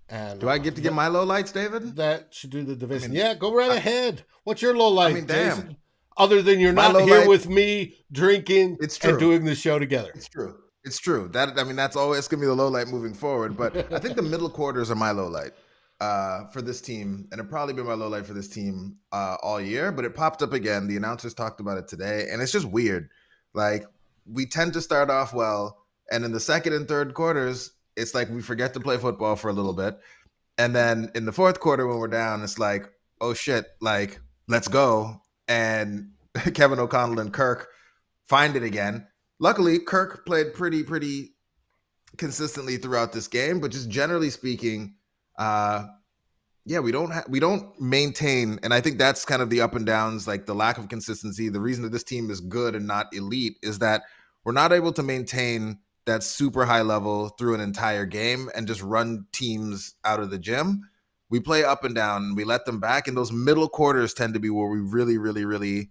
And Do I get to get my lowlights, David? that should do the division. Yeah, go right ahead. What's your low light, damn. Jason? Other than you're My not low here light- with me drinking It's true. and doing the show together. It's true. It's true. That's always gonna be the low light moving forward. But I think the middle quarters are my low light for this team, and it'll probably be my low light for this team all year. But it popped up again. The announcers talked about it today, and it's just weird. Like, we tend to start off well, and in the second and third quarters, it's like we forget to play football for a little bit, And then in the fourth quarter, when we're down, it's like, oh shit, like, let's go. And Kevin O'Connell and Kirk find it again. Luckily, Kirk played pretty consistently throughout this game, but just generally speaking, uh, yeah, we don't maintain, and I think that's kind of the up and downs, like the lack of consistency. The reason that this team is good and not elite is that we're not able to maintain that super high level through an entire game and just run teams out of the gym. We play up and down, and we let them back, and those middle quarters tend to be where we really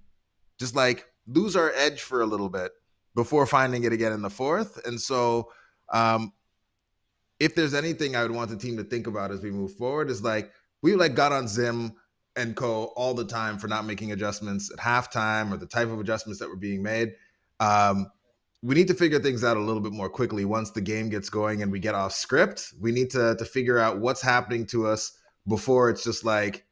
just like lose our edge for a little bit before finding it again in the fourth. And so, if there's anything I would want the team to think about as we move forward is like we like got on Zim and Co all the time for not making adjustments at halftime or the type of adjustments that were being made. Um, we need to figure things out a little bit more quickly once the game gets going and we get off script. We need to figure out what's happening to us before it's just like,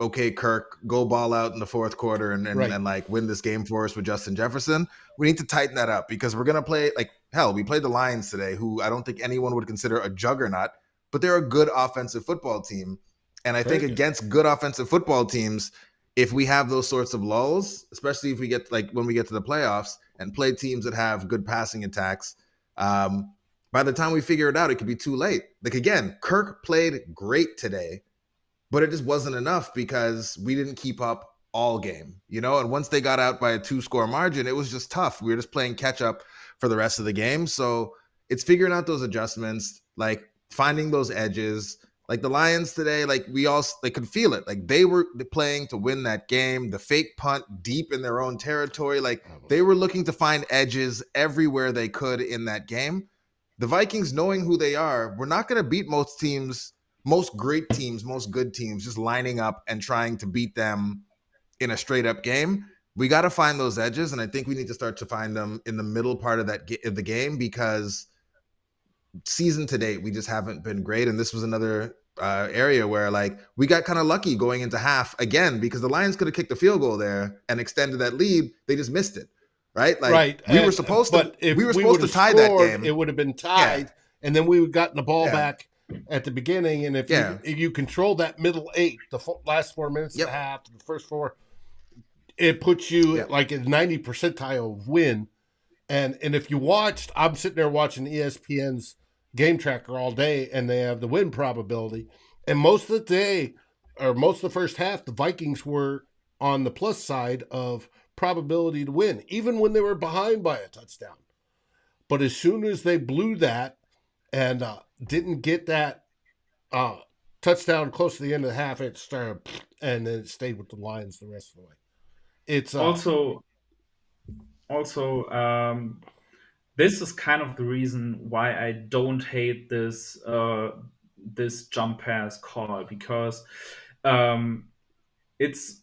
okay, Kirk, go ball out in the fourth quarter and like win this game for us with Justin Jefferson. We need to tighten that up because we're going to play like hell. We played the Lions today, who I don't think anyone would consider a juggernaut, but they're a good offensive football team. And I think against good offensive football teams, if we have those sorts of lulls, especially if we get like when we get to the playoffs and play teams that have good passing attacks, by the time we figure it out, it could be too late. Like again, Kirk played great today, but it just wasn't enough because we didn't keep up all game, you know? And once they got out by a 2-score margin, it was just tough. We were just playing catch up for the rest of the game. So it's figuring out those adjustments, like finding those edges. Like the Lions today, like they could feel it. Like they were playing to win that game. The fake punt deep in their own territory. Like they were looking to find edges everywhere they could in that game. The Vikings, knowing who they are, we're not going to beat most teams, most great teams, most good teams, just lining up and trying to beat them in a straight up game. We got to find those edges, and I think we need to start to find them in the middle part of the game because season to date we just haven't been great. And this was another area where like we got kind of lucky going into half again because the Lions could have kicked a field goal there and extended that lead. They just missed it. Right, like we were supposed to. If we were supposed to tie scored, that game. It would have been tied, and then we would have gotten the ball back at the beginning. And if you control that middle eight, the last 4 minutes and a half, the first four, it puts you like a 90 percentile of win. And if you watched, I'm sitting there watching ESPN's game tracker all day, and they have the win probability. And most of the day, or most of the first half, the Vikings were on the plus side of probability to win, even when they were behind by a touchdown. But as soon as they blew that and didn't get that touchdown close to the end of the half, it started, and then it stayed with the Lions the rest of the way. It's also this is kind of the reason why I don't hate this jump pass call because it's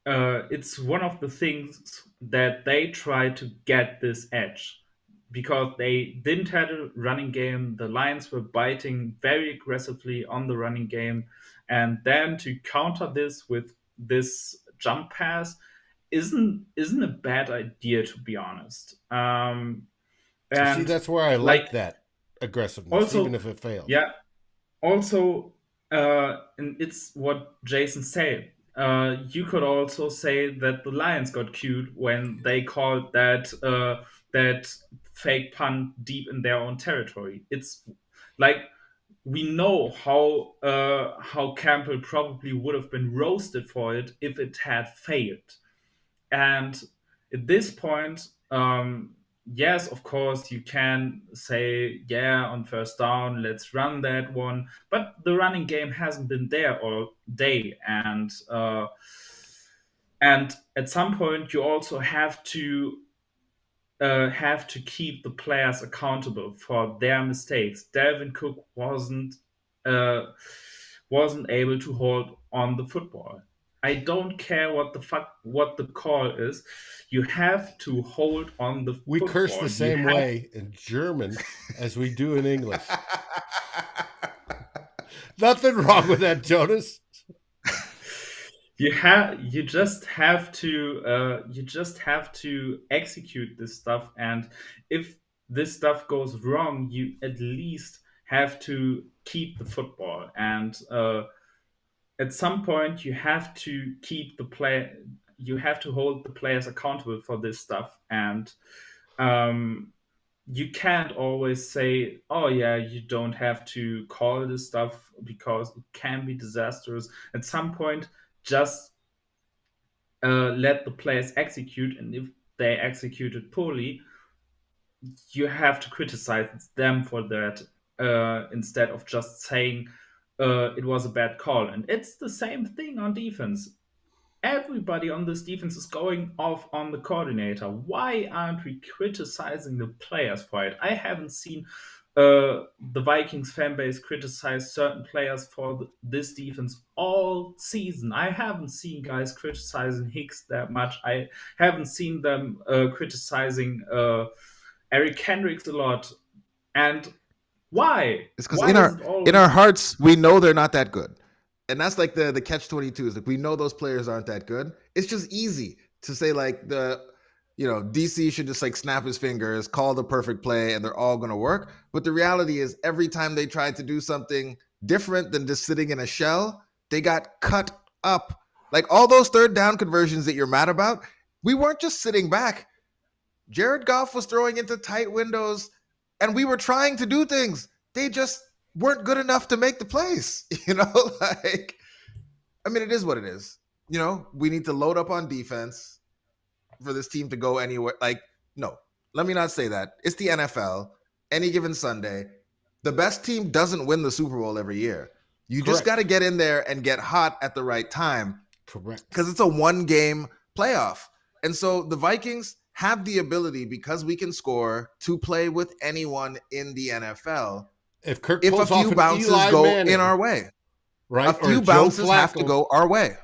it's one of the things that they try to get this edge because they didn't have a running game. The Lions were biting very aggressively on the running game, and then to counter this with this jump pass isn't a bad idea, to be honest. And that's where I like that aggressiveness, also, even if it fails. yeah, also, and it's what Jason said. You could also say that the Lions got cute when they called that fake punt deep in their own territory. It's like we know how Campbell probably would have been roasted for it if it had failed. And at this point, yes, of course, you can say, yeah, on first down, let's run that one. But the running game hasn't been there all day. And at some point, you also have to keep the players accountable for their mistakes. Dalvin Cook wasn't able to hold on the football. I don't care what the call is. You have to hold on the We football. curse the same way in German as we do in English. Nothing wrong with that, Jonas. You just have to execute this stuff, and if this stuff goes wrong, you at least have to keep the football, and at some point you have to keep the play. You have to hold the players accountable for this stuff, and um, you can't always say, "Oh yeah, you don't have to call this stuff because it can be disastrous." At some point, just let the players execute, and if they execute it poorly, you have to criticize them for that instead of just saying it was a bad call. And it's the same thing on defense. Everybody on this defense is going off on the coordinator. Why aren't we criticizing the players for it? I haven't seen the Vikings fan base criticize certain players for this defense all season. I haven't seen guys criticizing Hicks that much. I haven't seen them criticizing Eric Kendricks a lot. And why? It's because Why is it in always our hearts we know they're not that good, and that's like the catch-22 is like we know those players aren't that good. It's just easy to say like DC should just like snap his fingers, call the perfect play, and they're all going to work. But the reality is, every time they tried to do something different than just sitting in a shell, they got cut up. Like all those third down conversions that you're mad about, we weren't just sitting back. Jared Goff was throwing into tight windows, and we were trying to do things. They just weren't good enough to make the plays. Like, I mean, it is what it is. We need to load up on defense for this team to go anywhere. Like, no, let me not say that. It's the NFL. Any given Sunday, the best team doesn't win the Super Bowl every year. You just Correct. got to get in there and get hot at the right time. Correct. Because it's a one-game playoff. And so the Vikings have the ability, because we can score, to play with anyone in the NFL If Kirk if a pulls off few an bounces Eli go Manning, in our way. right? A few or Joe bounces have to Flacco. go our way.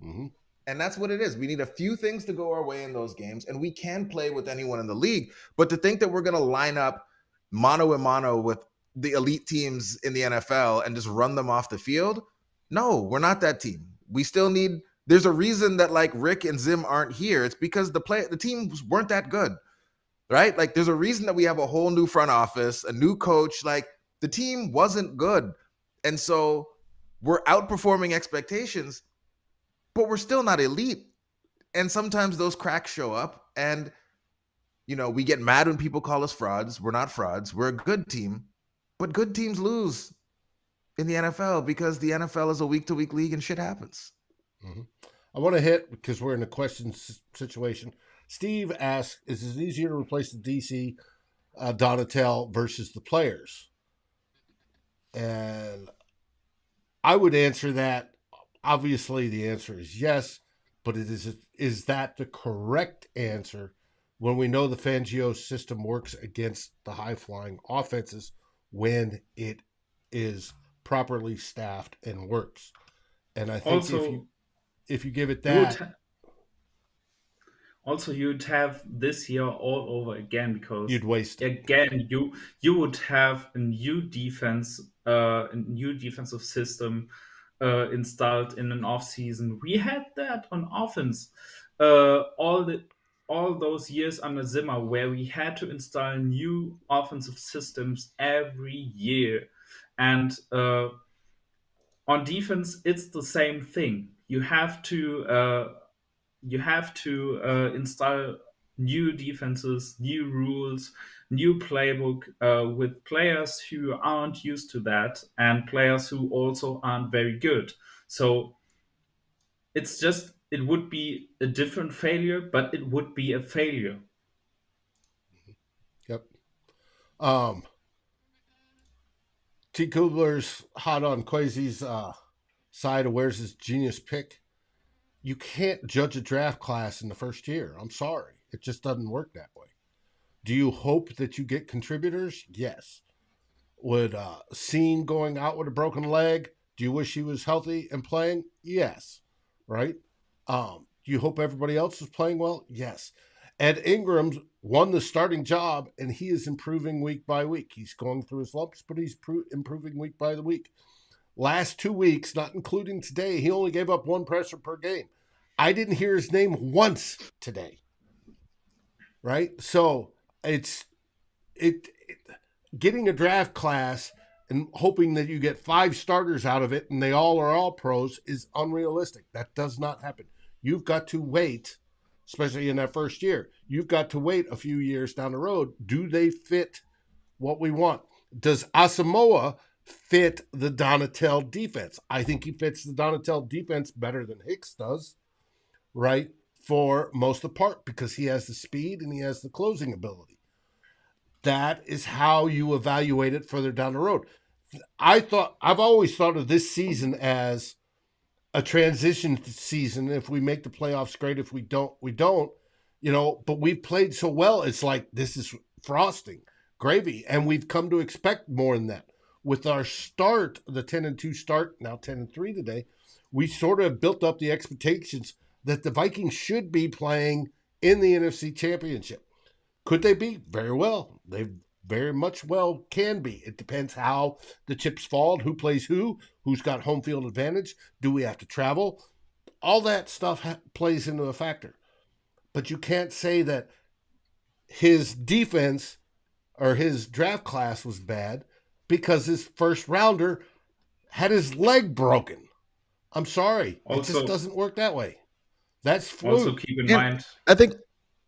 Mm-hmm. And that's what it is. We need a few things to go our way in those games, and we can play with anyone in the league. But to think that we're going to line up mano a mano with the elite teams in the NFL and just run them off the field, no, we're not that team. We still need. There's a reason that like Rick and Zim aren't here. It's because the teams weren't that good, right? Like there's a reason that we have a whole new front office, a new coach. Like the team wasn't good, and so we're outperforming expectations, but we're still not elite. And sometimes those cracks show up, and we get mad when people call us frauds. We're not frauds. We're a good team, but good teams lose in the NFL because the NFL is a week-to-week league and shit happens. Mm-hmm. I want to hit, because we're in a question situation. Steve asks, is it easier to replace the DC Donatel versus the players? And I would answer that. Obviously, the answer is yes, but is that the correct answer when we know the Fangio system works against the high-flying offenses when it is properly staffed and works? And I think also if you give it you would that, also you'd have this year all over again, because you'd waste it. again you would have a new defensive system installed in an off season. We had that on offense all those years under Zimmer, where we had to install new offensive systems every year. And on defense, it's the same thing. You have to install new defenses, new rules, new playbook with players who aren't used to that, and players who also aren't very good. So it would be a different failure, but it would be a failure. Yep. Um, T. Kubler's hot on Quasi's side of where's his genius pick. You can't judge a draft class in the first year. I'm sorry. It just doesn't work that way. Do you hope that you get contributors? Yes. Would Scene going out with a broken leg, do you wish he was healthy and playing? Yes. Right? Do you hope everybody else is playing well? Yes. Ed Ingram won the starting job, and he is improving week by week. He's going through his lumps, but he's improving week by the week. Last 2 weeks, not including today, he only gave up one pressure per game. I didn't hear his name once today. Right? So it's getting a draft class and hoping that you get 5 starters out of it and they all are all pros is unrealistic. That does not happen. You've got to wait, especially in that first year. You've got to wait a few years down the road. Do they fit what we want? Does Asamoah fit the Donatel defense? I think he fits the Donatel defense better than Hicks does, right? For most of the part, because he has the speed and he has the closing ability. That is how you evaluate it further down the road. I've always thought of this season as a transition season. If we make the playoffs, great. If we don't, we don't. But we've played so well. It's like this is frosting, gravy, and we've come to expect more than that. With our start, the 10-2 start, now 10-3 today, we sort of built up the expectations that the Vikings should be playing in the NFC Championship. Could they be? Very well. They very much well can be. It depends how the chips fall, who plays who's got home field advantage, do we have to travel? All that stuff plays into a factor. But you can't say that his defense or his draft class was bad because his first rounder had his leg broken. I'm sorry. It just doesn't work that way. That's fluke. Also keep in mind. I think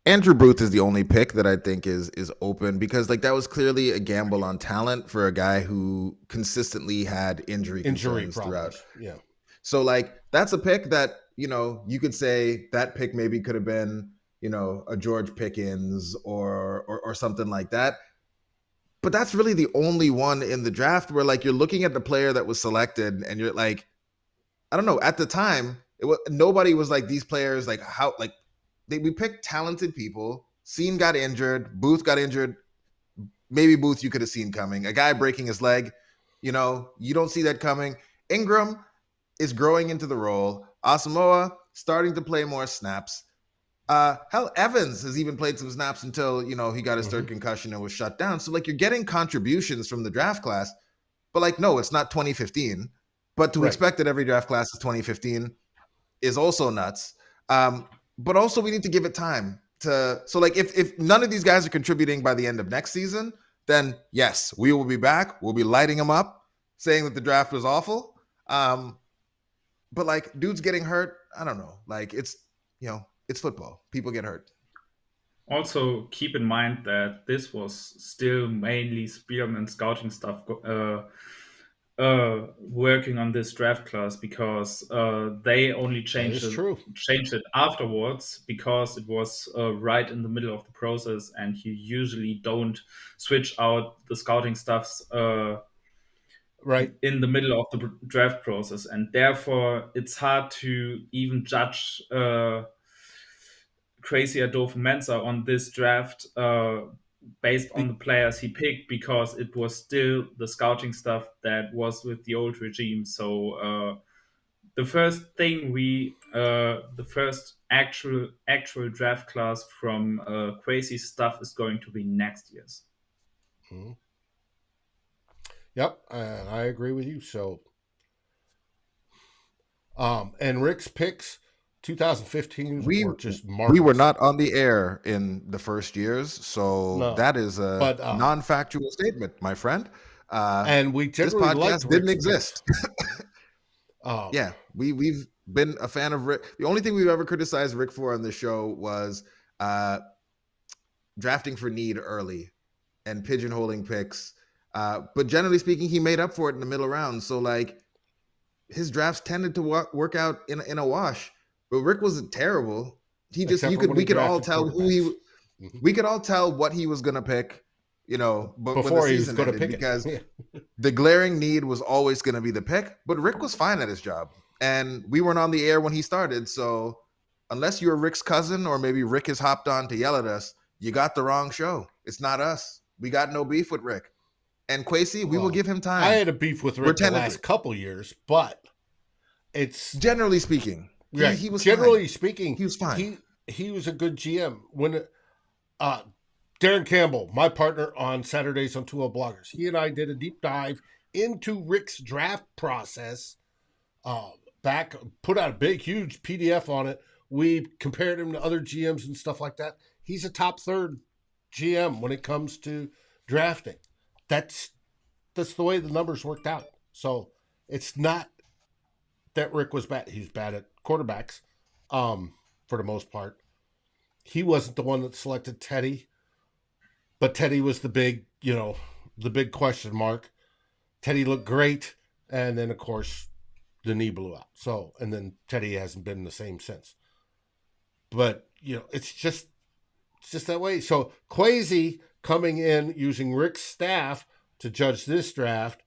Andrew Booth is the only pick that I think is open because that was clearly a gamble on talent for a guy who consistently had injury concerns throughout. Yeah. So that's a pick that, you could say that pick maybe could have been, a George Pickens or something like that. But that's really the only one in the draft where you're looking at the player that was selected and you're I don't know, at the time, nobody was these players, we picked talented people. Scene got injured. Booth got injured. Maybe Booth you could have seen coming. A guy breaking his leg, you don't see that coming. Ingram is growing into the role. Asamoah starting to play more snaps. Hell, Evans has even played some snaps until, he got his third concussion and was shut down. So you're getting contributions from the draft class, but no, it's not 2015. But to expect that every draft class is 2015 is also nuts. But also we need to give it time to, so if none of these guys are contributing by the end of next season, then yes, we will be back. We'll be lighting them up, saying that the draft was awful. But dudes getting hurt, I don't know. It's, it's football. People get hurt. Also keep in mind that this was still mainly Spearman scouting stuff working on this draft class because they only changed it afterwards because it was right in the middle of the process, and you usually don't switch out the scouting stuffs right in the middle of the draft process, and therefore it's hard to even judge Crazy Adolfo Mensa on this draft based on the players he picked, because it was still the scouting stuff that was with the old regime. So the first actual draft class from Crazy stuff is going to be next year's. Mm-hmm. Yep, and I agree with you. So, and Rick's picks. 2015 were just marvelous. We were not on the air in the first years, so that is a non-factual statement, my friend. And we generally this podcast didn't exist. Yeah, we've been a fan of Rick. The only thing we've ever criticized Rick for on the show was drafting for need early and pigeonholing picks. But generally speaking, he made up for it in the middle round. So his drafts tended to work out in a wash. But Rick wasn't terrible. We could all tell we could all tell what he was gonna pick, but before he was gonna pick because the glaring need was always gonna be the pick. But Rick was fine at his job, and we weren't on the air when he started. So unless you're Rick's cousin, or maybe Rick has hopped on to yell at us, you got the wrong show. It's not us. We got no beef with Rick. And Kwesi, we will give him time. I had a beef with Rick the last couple years, but it's generally speaking. He was generally fine. Speaking, he was fine. He was a good GM. When Darren Campbell, my partner on Saturdays on 2L Bloggers, he and I did a deep dive into Rick's draft process. Put out a big, huge PDF on it. We compared him to other GMs and stuff like that. He's a top third GM when it comes to drafting. That's that's the way the numbers worked out. So it's not that Rick was bad. He's bad at quarterbacks, for the most part. He wasn't the one that selected Teddy, but Teddy was the big question mark. Teddy looked great, and then of course the knee blew out. So, and then Teddy hasn't been the same since. But it's just that way. So Kwesi coming in using Rick's staff to judge this draft.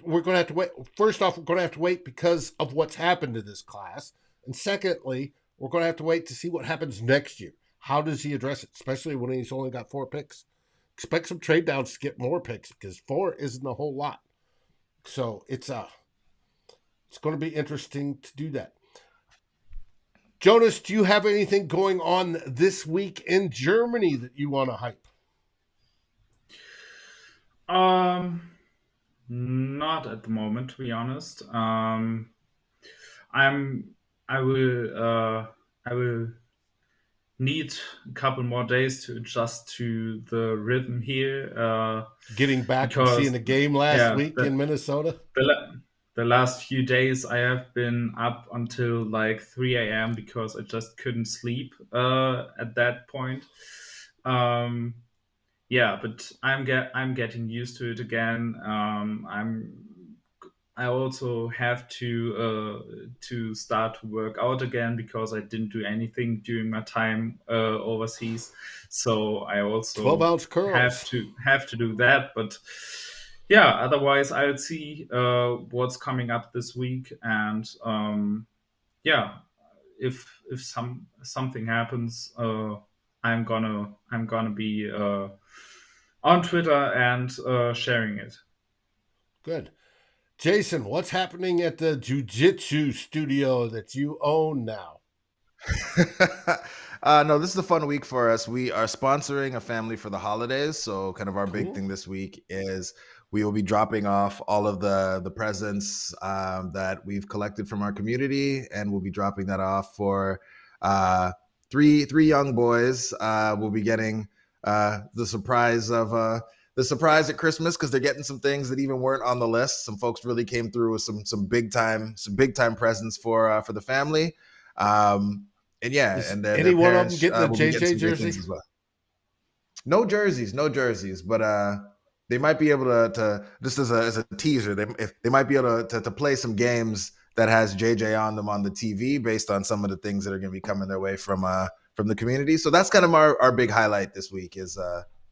We're going to have to wait. First off, we're going to have to wait because of what's happened to this class. And secondly, we're going to have to wait to see what happens next year. How does he address it, especially when he's only got 4 picks? Expect some trade downs to get more picks because 4 isn't a whole lot. So it's going to be interesting to do that. Jonas, do you have anything going on this week in Germany that you want to hype? Not at the moment, to be honest. I'm. I will need a couple more days to adjust to the rhythm here. Getting back and Because seeing the game last yeah, week in Minnesota? the last few days I have been up until like 3 a.m. because I just couldn't sleep at that point. Um, yeah, but I'm getting used to it again. I also have to start to work out again because I didn't do anything during my time overseas. So I 12 also ounce curls. have to do that. But yeah, otherwise I'll see what's coming up this week, and yeah, if something happens, I'm gonna be on Twitter and sharing it. Good. Jason, what's happening at the jiu-jitsu studio that you own now? No, this is a fun week for us. We are sponsoring a family for the holidays. So kind of our big Cool. thing this week is we will be dropping off all of the presents that we've collected from our community, and we'll be dropping that off for three young boys. We'll be getting the surprise at Christmas because they're getting some things that even weren't on the list. Some folks really came through with some big time presents for the family. And yeah, Is and any their one of them parents getting a will be getting JJ some great jersey? things as well. No jerseys, but they might be able to just as a teaser. They might be able to play some games that has JJ on them on the TV based on some of the things that are going to be coming their way from the community. So that's kind of our big highlight this week is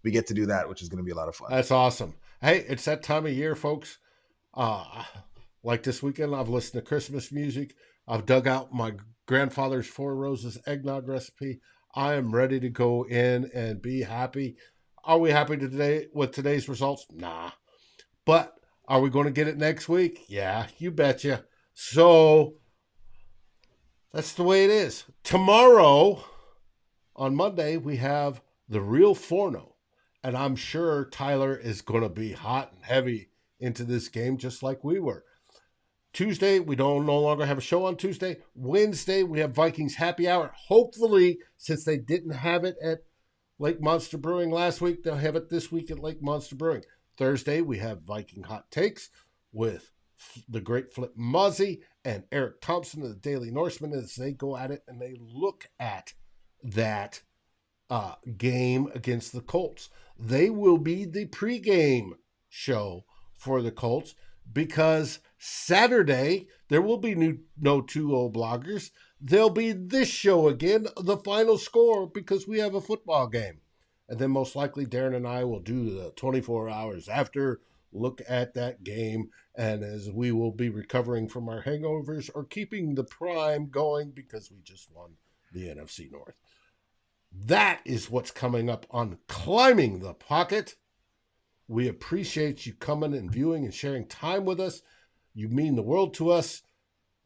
we get to do that, which is going to be a lot of fun. That's awesome. Hey, it's that time of year, folks. Like this weekend, I've listened to Christmas music. I've dug out my grandfather's Four Roses eggnog recipe. I am ready to go in and be happy. Are we happy today with today's results? Nah. But are we going to get it next week? Yeah, you betcha. So that's the way it is. Tomorrow, on Monday, we have the real Forno. And I'm sure Tyler is going to be hot and heavy into this game just like we were. Tuesday, we don't no longer have a show on Tuesday. Wednesday, we have Vikings happy hour. Hopefully, since they didn't have it at Lake Monster Brewing last week, they'll have it this week at Lake Monster Brewing. Thursday, we have Viking hot takes with the great Flip Muzzy and Eric Thompson of the Daily Norseman as they go at it and they look at that game against the Colts. They will be the pregame show for the Colts because Saturday there will be no 2-0 bloggers. There'll be this show again, the final score, because we have a football game. And then most likely Darren and I will do the 24 hours after, look at that game, and as we will be recovering from our hangovers or keeping the prime going because we just won the NFC North. That is what's coming up on Climbing the Pocket. We appreciate you coming and viewing and sharing time with us. You mean the world to us.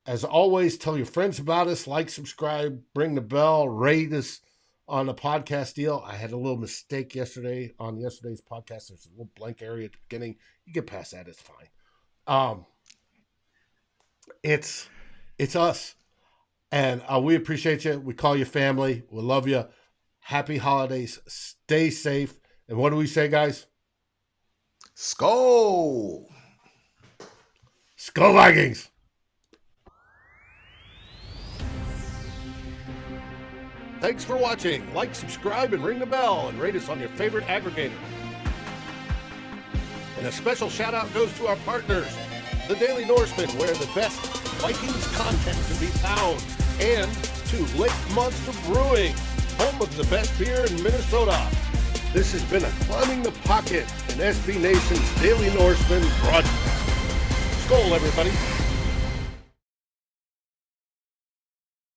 As always, tell your friends about us, like, subscribe, ring the bell, rate us on the podcast deal. I had a little mistake yesterday on yesterday's podcast. There's a little blank area at the beginning. You get past that, it's fine. It's us. And we appreciate you. We call you family. We love you. Happy holidays. Stay safe. And what do we say, guys? Skull. Skull Vikings! Thanks for watching. Like, subscribe, and ring the bell, and rate us on your favorite aggregator. And a special shout out goes to our partners, the Daily Norseman, where the best Vikings content can be found, and to Lake Monster Brewing, home of the best beer in Minnesota. This has been a Climbing the Pocket and SB Nation's Daily Norseman broadcast. Skål, everybody.